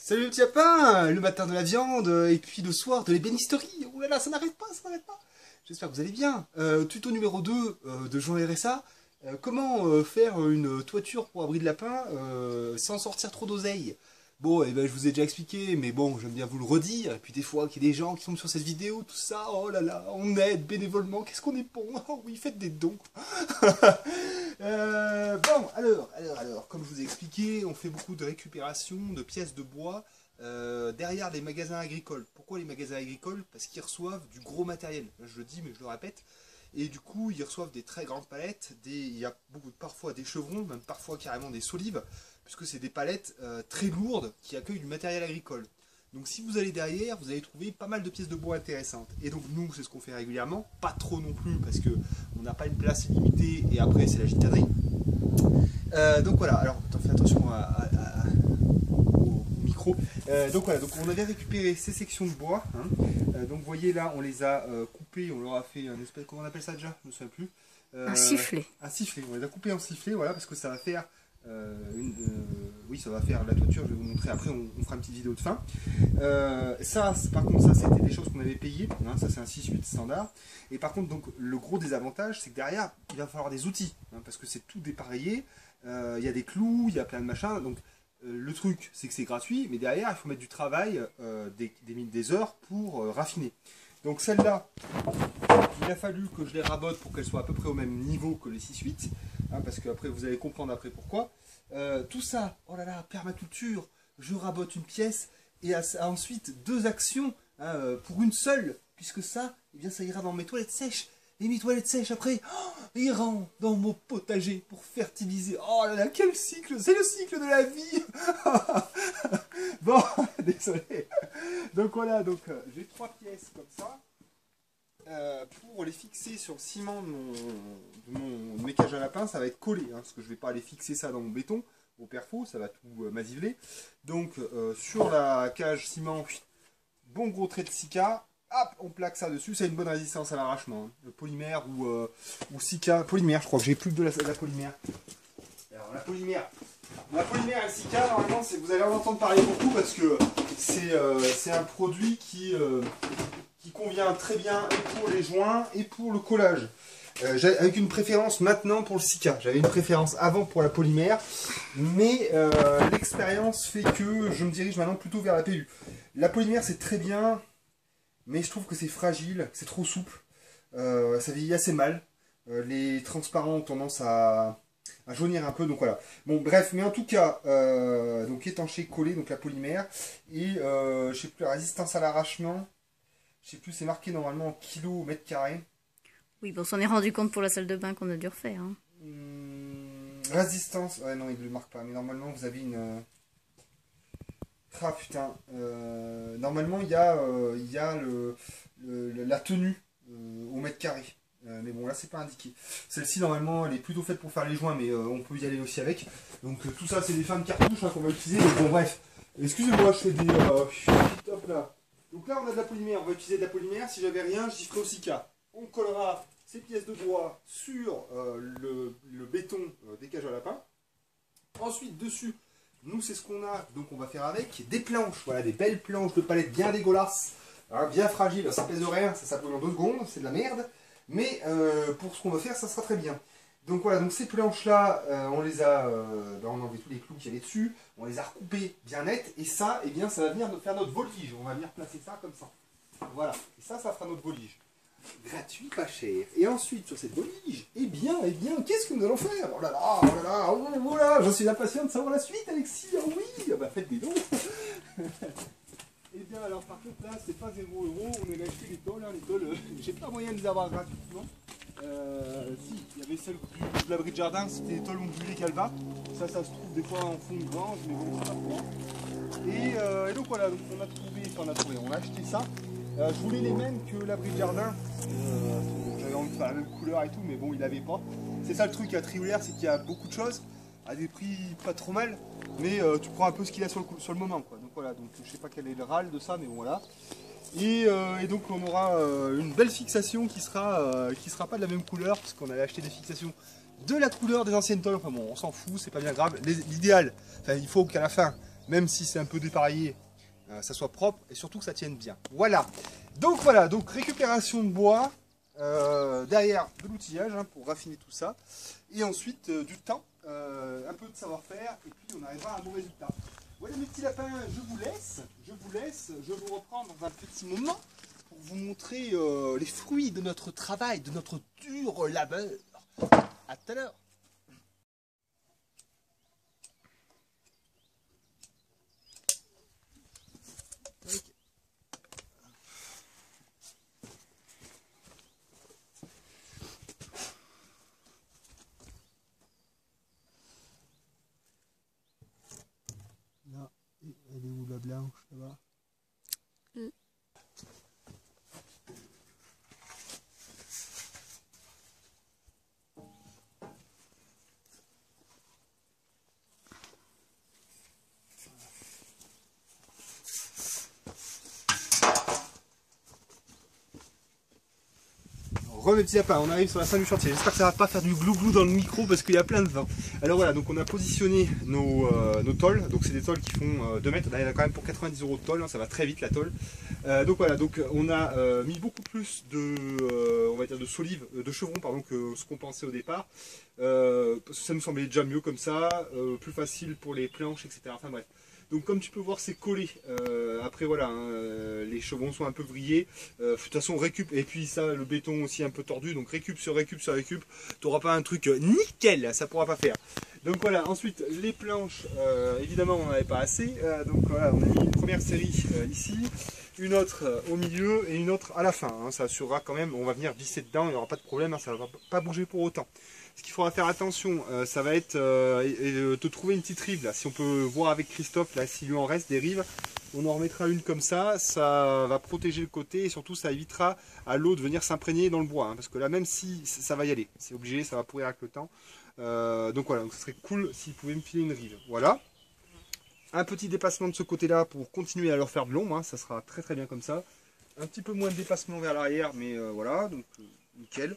Salut le petit lapin, le matin de la viande, et puis le soir de l'ébénisterie. Oh là là, ça n'arrête pas, ça n'arrête pas. J'espère que vous allez bien. Tuto numéro 2 de Jean RSA. Comment faire une toiture pour abri de lapin sans sortir trop d'oseille? Bon, je vous ai déjà expliqué, mais bon, j'aime bien vous le redire. Et puis des fois, qu'il y a des gens qui tombent sur cette vidéo, tout ça, oh là là, on aide bénévolement, qu'est-ce qu'on est bon. Oh oui, faites des dons. Bon, alors, comme je vous ai expliqué, on fait beaucoup de récupération de pièces de bois derrière les magasins agricoles. Pourquoi les magasins agricoles? Parce qu'ils reçoivent du gros matériel. Là, je le dis, mais je le répète. Et du coup, ils reçoivent des très grandes palettes. Il y a parfois des chevrons, même parfois carrément des solives, puisque c'est des palettes très lourdes qui accueillent du matériel agricole. Donc si vous allez derrière, vous allez trouver pas mal de pièces de bois intéressantes. Et donc nous, c'est ce qu'on fait régulièrement. Pas trop non plus, parce que on n'a pas une place illimitée, et après c'est la gitane. Donc voilà, alors fais attention au micro. Donc voilà, donc on avait récupéré ces sections de bois. Donc vous voyez là, on les a coupées, on leur a fait un espèce, comment on appelle ça déjà? Je ne me souviens plus. Un sifflet. Un sifflet, on les a coupés en sifflet, voilà, parce que ça va faire... oui, ça va faire la toiture, je vais vous montrer après, on fera une petite vidéo de fin. Par contre, ça c'était des choses qu'on avait payées, ça c'est un 6-8 standard. Et par contre, donc, le gros désavantage, c'est que derrière, il va falloir des outils, parce que c'est tout dépareillé, il y a des clous, il y a plein de machins, donc le truc, c'est que c'est gratuit, mais derrière, il faut mettre du travail, des heures pour raffiner. Donc celle-là, il a fallu que je les rabote pour qu'elles soient à peu près au même niveau que les 6-8, parce que après vous allez comprendre après pourquoi. Tout ça, oh là là, permaculture, je rabote une pièce, et ensuite deux actions pour une seule, puisque ça, eh bien, ça ira dans mes toilettes sèches. Et mes toilettes sèches, après, iront dans mon potager pour fertiliser. Oh là là, quel cycle! C'est le cycle de la vie. Bon, désolé. Donc voilà, donc j'ai 3 pièces comme ça. Pour les fixer sur le ciment de mes cages à lapin, ça va être collé, parce que je ne vais pas aller fixer ça dans mon béton au perfo, ça va tout masiveler. Donc sur la cage ciment, bon gros trait de silica, hop, on plaque ça dessus, ça a une bonne résistance à l'arrachement. Le polymère ou silica, polymère, je crois que j'ai plus que de la polymère. Alors la polymère et le silica, normalement, vous allez en entendre parler beaucoup parce que c'est un produit qui convient très bien et pour les joints et pour le collage. Avec une préférence maintenant pour le silica. J'avais une préférence avant pour la polymère, mais l'expérience fait que je me dirige maintenant plutôt vers la PU. La polymère c'est très bien, mais je trouve que c'est fragile, c'est trop souple, ça vieillit assez mal. Les transparents ont tendance à jaunir un peu, donc voilà. Bon bref, mais en tout cas, donc étanché, collé, donc la polymère, et je sais plus, la résistance à l'arrachement. Je sais plus, c'est marqué normalement en kilos au mètre carré. Oui, bon, on s'en est rendu compte pour la salle de bain qu'on a dû refaire. Résistance, ouais, non, il ne le marque pas, mais normalement vous avez une. Ah putain, normalement il y a la tenue au mètre carré. Mais bon, là c'est pas indiqué. Celle-ci, normalement, elle est plutôt faite pour faire les joints, mais on peut y aller aussi avec. Donc tout ça, c'est des fins de cartouches qu'on va utiliser. Mais bon, bref, excusez-moi, je fais des. Hop là. Donc là, on a de la polymère, on va utiliser de la polymère. Si j'avais rien, j'y ferai au silica. On collera ces pièces de bois sur le béton des cages à lapin. Ensuite, dessus, nous, c'est ce qu'on a. Donc, on va faire avec des planches. Voilà, des belles planches de palette bien dégueulasses, bien fragiles. Ça pèse rien, ça s'appelle en 2 secondes, c'est de la merde. Mais pour ce qu'on va faire, ça sera très bien. Donc voilà, donc ces planches-là, on les a, on a enlevé tous les clous qu'il y avait dessus, on les a recoupées bien nettes, et ça, eh bien, ça va venir faire notre volige. On va venir placer ça comme ça. Voilà, et ça fera notre volige. Gratuit, pas cher. Et ensuite, sur cette volige, eh bien, qu'est-ce que nous allons faire? Oh là là, oh là là, oh là, je suis impatient de savoir la suite, Alexis. Ah oui, bah faites des dons. Eh bien, alors par contre, là, c'est pas 0 €, on a acheté les tôles, les tôles, j'ai pas moyen de les avoir gratuitement. Si, il y avait celle de l'abri de jardin, c'était des tôles ondulées Calva. Ça se trouve des fois en fond de grange, mais bon, c'est pas pour. Et donc voilà, donc on a acheté ça. Je voulais les mêmes que l'abri de jardin. J'avais envie de faire la même couleur et tout, mais bon, il n'avait pas. C'est ça le truc à Trioulaire, c'est qu'il y a beaucoup de choses, à des prix pas trop mal, mais tu prends un peu ce qu'il y a sur le moment, quoi. Donc voilà, donc je sais pas quel est le râle de ça, mais bon voilà. Et donc on aura une belle fixation qui sera pas de la même couleur, parce qu'on avait acheté des fixations de la couleur des anciennes tôles. Enfin bon, on s'en fout, c'est pas bien grave. L'idéal, enfin, il faut qu'à la fin, même si c'est un peu dépareillé, ça soit propre et surtout que ça tienne bien. Voilà, donc récupération de bois, derrière de l'outillage hein, pour raffiner tout ça, et ensuite du temps, un peu de savoir-faire, et puis on arrivera à un bon résultat. Voilà mes petits lapins, je vous laisse, je vous reprends dans un petit moment pour vous montrer les fruits de notre travail, de notre dur labeur. À tout à l'heure. Là, elle est où la blanche là-bas? Re mes petits lapins, on arrive sur la fin du chantier. J'espère que ça va pas faire du glou-glou dans le micro parce qu'il y a plein de vent. Alors voilà, donc on a positionné nos tôles. Donc c'est des tôles qui font 2 mètres. Là, il y en a quand même pour 90 € de tôle, hein, ça va très vite la tôle. Donc voilà, donc on a mis beaucoup plus de, on va dire de solives, de chevrons pardon, que ce qu'on pensait au départ. Parce que ça nous semblait déjà mieux comme ça, plus facile pour les planches, etc. Enfin bref. Donc comme tu peux voir c'est collé, après voilà, hein, les chevrons sont un peu vrillés, de toute façon récup, et puis ça le béton aussi un peu tordu, donc récup sur récup sur récup, tu n'auras pas un truc nickel, ça pourra pas faire. Donc voilà, ensuite les planches, évidemment on n'en avait pas assez, donc voilà, on a mis une première série ici, une autre au milieu et une autre à la fin, hein, ça assurera quand même, on va venir visser dedans, il n'y aura pas de problème, hein, ça ne va pas bouger pour autant. Ce qu'il faudra faire attention, ça va être te trouver une petite rive là. Si on peut voir avec Christophe là, s'il lui en reste des rives, on en remettra une comme ça. Ça va protéger le côté et surtout ça évitera à l'eau de venir s'imprégner dans le bois. Hein, parce que là, même si ça va y aller, c'est obligé, ça va pourrir avec le temps. Donc voilà, donc ce serait cool s'il pouvait me filer une rive. Voilà. Un petit dépassement de ce côté-là pour continuer à leur faire de l'ombre. Hein, ça sera très très bien comme ça. Un petit peu moins de dépassement vers l'arrière, mais voilà, donc nickel.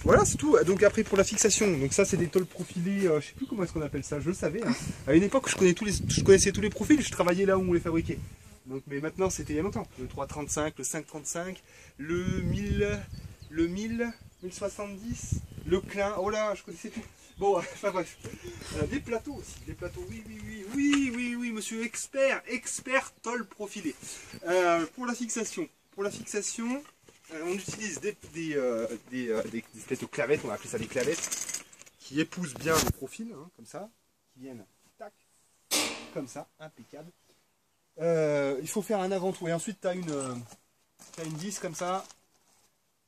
Voilà, c'est tout. Donc après pour la fixation, donc ça c'est des tôles profilées, je sais plus comment est-ce qu'on appelle ça, je le savais. Hein. À une époque je connaissais tous les profils, je travaillais là où on les fabriquait. Donc, mais maintenant c'était il y a longtemps. Le 335, le 535, le 1000, le 1000, 1070, le Klein, oh là, je connaissais tout. Bon, enfin bref. Des plateaux aussi, des plateaux, oui, monsieur expert tôle profilée. Pour la fixation, on utilise des espèces de clavettes, on va appeler ça des clavettes, qui épousent bien le profil, hein, comme ça, qui viennent, tac, comme ça, impeccable. Il faut faire un avant-tout, et ensuite tu as une vis comme ça,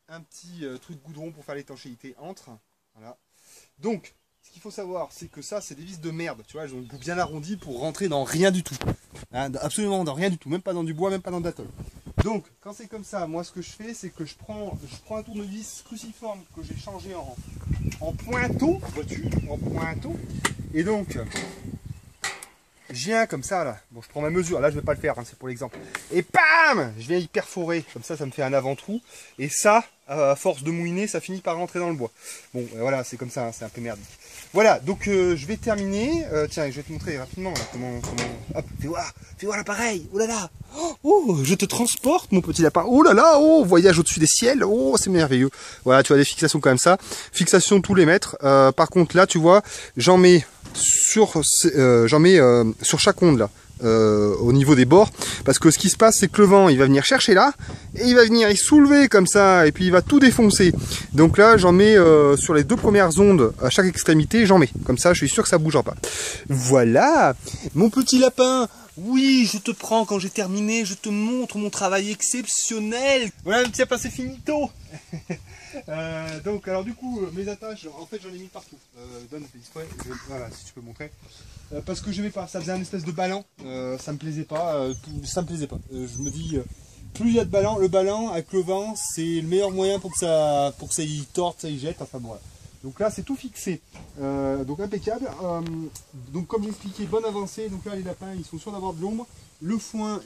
un petit truc goudron pour faire l'étanchéité entre, voilà. Donc, ce qu'il faut savoir, c'est que ça, c'est des vis de merde, tu vois, elles ont une bout bien arrondie pour rentrer dans rien du tout, hein, absolument dans rien du tout, même pas dans du bois, même pas dans de la tôle. Donc, quand c'est comme ça, moi ce que je fais, c'est que je prends un tournevis cruciforme que j'ai changé en pointeau, vois-tu, en pointeau. Et donc, je viens comme ça, là. Bon, je prends ma mesure, là je vais pas le faire, hein, c'est pour l'exemple. Et bam, je viens y perforer, comme ça me fait un avant-trou. Et ça, à force de mouiner, ça finit par rentrer dans le bois. Bon, voilà, c'est comme ça, hein, c'est un peu merdique. Voilà, donc je vais terminer. Tiens, je vais te montrer rapidement là, comment... Hop, fais voir l'appareil. Oh là là. Oh, je te transporte, mon petit lapin. Oh là là, oh, voyage au-dessus des ciels. Oh, c'est merveilleux. Voilà, tu as des fixations comme ça. Fixation tous les mètres. Par contre, là, tu vois, j'en mets sur chaque onde là. Au niveau des bords, parce que ce qui se passe c'est que le vent il va venir chercher là et il va venir y soulever comme ça et puis il va tout défoncer. Donc là j'en mets sur les 2 premières ondes à chaque extrémité, j'en mets comme ça, je suis sûr que ça bougera pas. Voilà mon petit lapin. Oui, je te prends quand j'ai terminé, je te montre mon travail exceptionnel. Voilà, le petit lapin, c'est finito. Donc alors du coup mes attaches, en fait j'en ai mis partout. Donne display, voilà si tu peux montrer. Parce que j'aimais pas, ça faisait un espèce de ballon, ça me plaisait pas, je me dis, plus il y a de ballon, le ballon avec le vent, c'est le meilleur moyen pour que ça y torde, ça y jette, enfin bon, voilà. Donc là c'est tout fixé, donc impeccable. Donc comme j'expliquais, bonne avancée, donc là les lapins ils sont sûrs d'avoir de l'ombre, le foin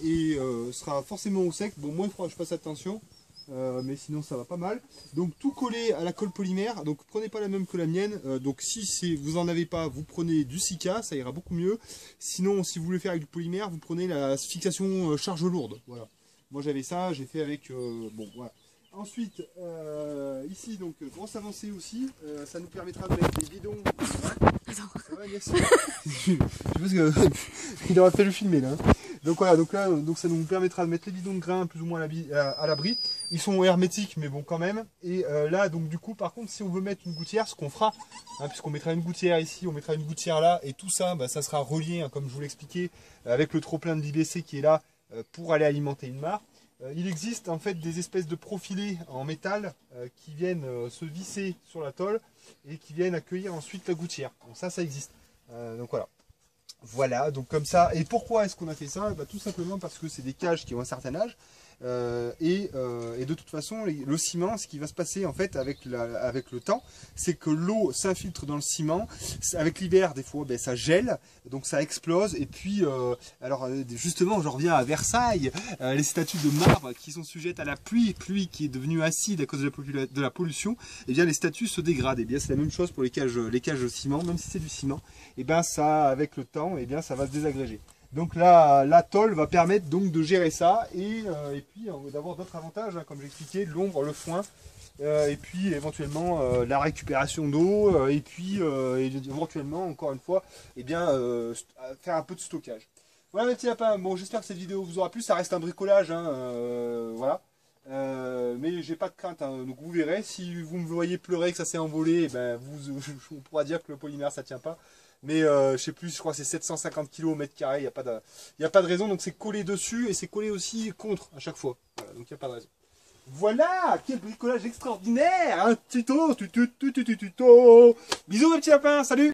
sera forcément au sec, bon moins froid, je fasse attention. mais sinon ça va pas mal. Donc tout collé à la colle polymère, donc prenez pas la même que la mienne. Donc si vous en avez pas, vous prenez du Sika, ça ira beaucoup mieux. Sinon, si vous voulez faire avec du polymère, vous prenez la fixation charge lourde. Voilà. Moi j'avais ça, j'ai fait avec. Bon voilà. Ensuite, ici, donc, grosse avancée aussi, ça nous permettra de mettre des bidons. Ça va, Agnès? Je pense qu'il aurait fait le filmer là. Donc voilà, donc ça nous permettra de mettre les bidons de grains plus ou moins à l'abri. Ils sont hermétiques, mais bon quand même. Et là, donc du coup, par contre, si on veut mettre une gouttière, ce qu'on fera, hein, puisqu'on mettra une gouttière ici, on mettra une gouttière là, et tout ça, bah, ça sera relié, hein, comme je vous l'expliquais, avec le trop-plein de l'IBC qui est là pour aller alimenter une mare. Il existe en fait des espèces de profilés en métal qui viennent se visser sur la tôle et qui viennent accueillir ensuite la gouttière. Donc ça existe. Donc voilà. Voilà, donc comme ça. Et pourquoi est-ce qu'on a fait ça? Bah, tout simplement parce que c'est des cages qui ont un certain âge. Et de toute façon, le ciment, ce qui va se passer en fait avec le temps, c'est que l'eau s'infiltre dans le ciment. Avec l'hiver, des fois, ben, ça gèle, donc ça explose. Et puis, alors justement, je reviens à Versailles, les statues de marbre qui sont sujettes à la pluie qui est devenue acide à cause de la pollution. Et bien, les statues se dégradent. Et bien, c'est la même chose pour les cages de ciment, même si c'est du ciment. Et bien, ça, avec le temps, et bien, ça va se désagréger. Donc là, la tôle va permettre donc de gérer ça et puis d'avoir d'autres avantages, hein, comme j'expliquais, l'ombre, le foin, et puis éventuellement la récupération d'eau, et puis éventuellement, encore une fois, eh bien, faire un peu de stockage. Voilà mes petits lapins, bon j'espère que cette vidéo vous aura plu, ça reste un bricolage, hein, voilà. Mais j'ai pas de crainte, hein, donc vous verrez, si vous me voyez pleurer que ça s'est envolé, eh ben, on pourra dire que le polymère ça tient pas. Mais je sais plus, je crois que c'est 750 kg au mètre carré, il n'y a pas de raison, donc c'est collé dessus et c'est collé aussi contre à chaque fois. Voilà, donc il n'y a pas de raison. Voilà, quel bricolage extraordinaire, un tuto, tuto. Bisous mes petits lapins, salut!